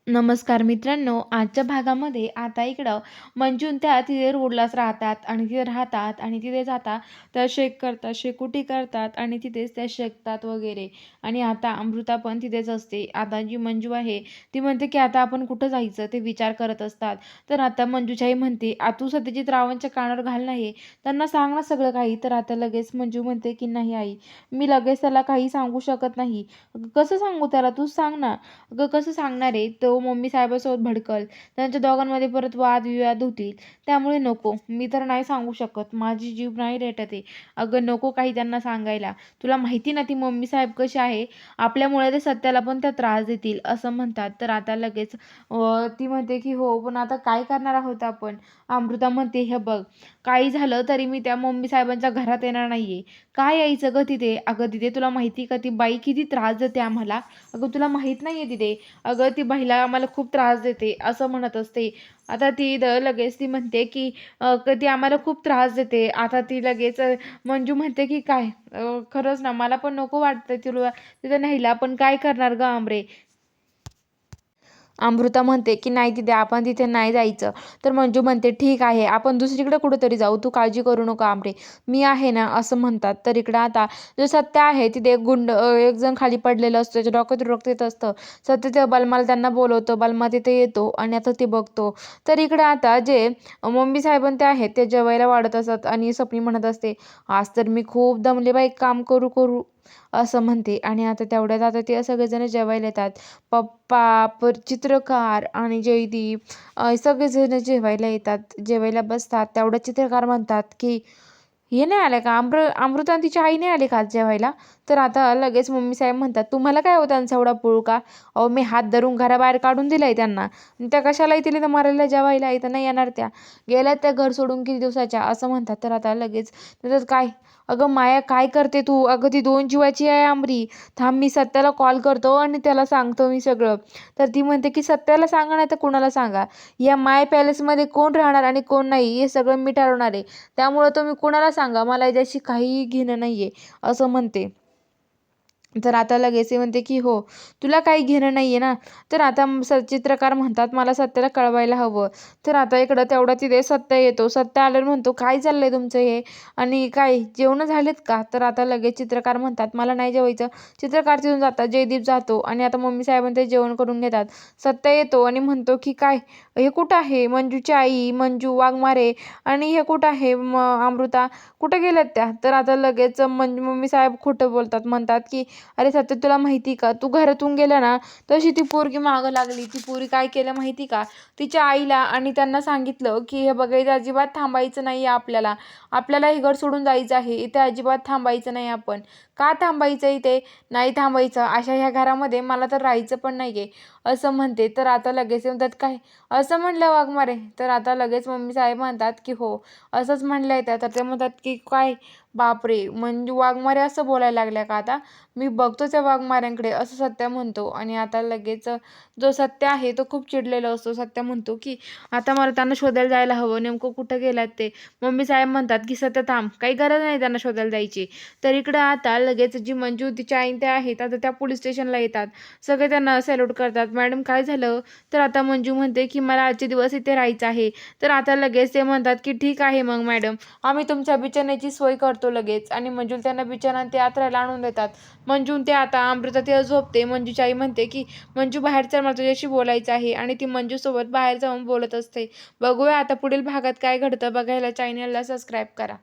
नमस्कार मित्रांनो, आजच्या भागामध्ये आता इकडं मंजू त्या तिथे रोडलाच राहतात आणि तिथे राहतात आणि तिथे जातात त्या शेक करतात, शेकोटी करतात आणि तिथेच त्या शेकतात वगैरे. आणि आता अमृता पण तिथेच असते. आता जी मंजू आहे ती म्हणते की आता आपण कुठं जायचं ते विचार करत असतात. तर आता मंजूची आई म्हणते, तू सत्यजित रावांच्या कानावर घाल नाही, त्यांना सांग ना सगळं काही. तर आता लगेच मंजू म्हणते की नाही आई, मी लगेच त्याला काही सांगू शकत नाही. कसं सांगू त्याला, तूच सांग ना. अगं कसं सांगणार आहे, तो मम्मी साहेबांसोबत भडकल, त्यांच्या दोघांमध्ये परत वादविवाद होतील. त्यामुळे नको, मी तर नाही सांगू शकत, माझी जीव नाही रेटत आहे. अगं नको काही त्यांना सांगायला, तुला माहिती ना ती मम्मी साहेब कशी आहे, आपल्यामुळे ते सत्याला पण त्या त्रास देतील असं म्हणतात. तर आता लगेच ती म्हणते की हो, पण आता काय करणार आहोत आपण. अमृता म्हणते, हे बघ, काही झालं तरी मी त्या मम्मी साहेबांच्या घरात येणार नाहीये. काय यायचं ग तिथे. अगं तिथे तुला माहिती का ती बाई किती त्रास देते आम्हाला. अगं तुला माहीत नाहीये तिथे, अगं ती महिला आम्हाला खूप त्रास देते असं म्हणत असते. आता ती लगेच ती म्हणते की ती आम्हाला खूप त्रास देते. आता ती लगेच मंजू म्हणते की काय, खरंच ना मला पण नको वाटतं तुला तिथं न्यायला, पण काय करणार ग आमरे. अमृता म्हणते की नाही तिथे आपण तिथे नाही जायचं. तर मंजू म्हणते ठीक आहे, आपण दुसरीकडे कुठेतरी जाऊ, तू काळजी करू नका आमरे, मी आहे ना असं म्हणतात. तर इकडं आता जो सत्य आहे तिथे एक एक जण खाली पडलेलं असतं, त्याच्या डोक्यात रक्त येत असतं. सत्य ते बलमाला त्यांना बोलवतो, बलमा तिथे येतो आणि आता ते बघतो. तर इकडे आता जे मम्मी साहेबां ते आहेत ते जेवायला वाढत असतात आणि स्वप्नी म्हणत असते, आज तर मी खूप दमले बाई काम करू करू असं म्हणते. आणि आता तेवढ्यात आता ते सगळेजण जेवायला येतात. पप्पा, चित्रकार आणि जयदीप सगळेजण जेवायला येतात, जेवायला बसतात. तेवढ्या चित्रकार म्हणतात की हे नाही आले का, अमृता आणि तिची आई नाही आली का आज जेवायला. तर आता लगेच मम्मी साहेब म्हणतात, तुम्हाला काय होतं त्यांचा एवढा पुळका का. अहो मी हात धरून घराबाहेर काढून दिलाय त्यांना, आणि त्या कशाला येतील तर मरायला जेवायला, इथं नाही येणार त्या, गेल्यात त्या घर सोडून किती दिवसाच्या असं म्हणतात. तर आता लगेच त्याच्यात काय, अगं माया काय करते तू, अगं ती दोन जीवाची आहे आमरी, थांब मी सत्याला कॉल करतो आणि त्याला सांगतो मी सगळं. तर ती म्हणते की सत्याला सांगा नाही तर कुणाला सांगा, या माय पॅलेसमध्ये कोण राहणार आणि कोण नाही हे सगळं मी ठरवणार आहे, त्यामुळं तुम्ही कुणाला सांगा, मला याच्याशी काहीही घेणं नाहीये असं म्हणते. तर आता लगेच ते म्हणते की हो, तुला काही घेणं नाहीये ना. तर आता चित्रकार म्हणतात मला सत्याला कळवायला हवं. तर आता इकडं तेवढा तिथे सत्य येतो. सत्य आल्यावर म्हणतो, काय चाललंय तुमचं हे, आणि काय जेवणं झालेत का. तर आता लगेच चित्रकार म्हणतात मला नाही जेवायचं. चित्रकार तिथून जातात, जयदीप जातो आणि आता मम्मी साहेबांनी ते जेवण करून घेतात. सत्य येतो आणि म्हणतो की काय, हे कुठं आहे मंजूची आई, मंजू वाघमारे, आणि हे कुठं आहे अमृता, कुठं गेल्यात त्या. तर आता लगेच मम्मी साहेब खोटं बोलतात, म्हणतात की अरे सत्य तुला माहिती का, तू घरातून गेला ना तशी ती पोरगी मागं लागली. ती पोरी काय केलं माहिती का, तिच्या आईला आणि त्यांना सांगितलं की हे बघा इथे अजिबात थांबायचं नाही आहे, आपल्याला आपल्याला हे घर सोडून जायचं आहे, इथे अजिबात थांबायचं नाही. आपण का थांबायचं, इथे नाही थांबायचं, अशा ह्या घरामध्ये मला तर राहायचं पण नाही आहे असं म्हणते. तर आता लगेच म्हणतात काय असं म्हणलं वाघमारे. तर आता लगेच मम्मी साहेब म्हणतात की हो असंच म्हणलंय त्या. तर ते म्हणतात की काय बापरे, म्हणजे वाघमारे असं बोलायला लागल्या का, आता मी बघतो त्या वाघमाऱ्यांकडे असं सत्य म्हणतो. आणि आता लगेच जो सत्य आहे तो खूप चिडलेला असतो. सत्य म्हणतो की आता मला त्यांना शोधायला जायला हवं, नेमकं कुठं गेलात ते. मम्मी साहेब म्हणतात की सत्य थांब, काही गरज नाही त्यांना शोधायला जायची. तर इकडं आता लगेच जी मंजू तिच्या आई त्या आहेत आता त्या पोलीस स्टेशनला येतात. सगळे त्यांना सॅल्यूट करतात, मॅडम काय झालं. तर आता मंजू म्हणते की मला आजचे दिवस इथे राहायचं आहे. तर आता लगेच ते म्हणतात की ठीक आहे मग मॅडम, आम्ही तुमच्या बिछाण्याची सोय करतो लगेच. आणि मंजू त्यांना बिछाना ते आतरायला आणून देतात. मंजू ते आता अमृता ते झोपते. मंजूची आई म्हणते की मंजू बाहेर चल, मला तुझ्याशी बोलायचं आहे, आणि ती मंजूसोबत बाहेर जाऊन बोलत असते. बघूया आता पुढील भागात काय घडतं. बघायला चॅनलला सबस्क्राईब करा.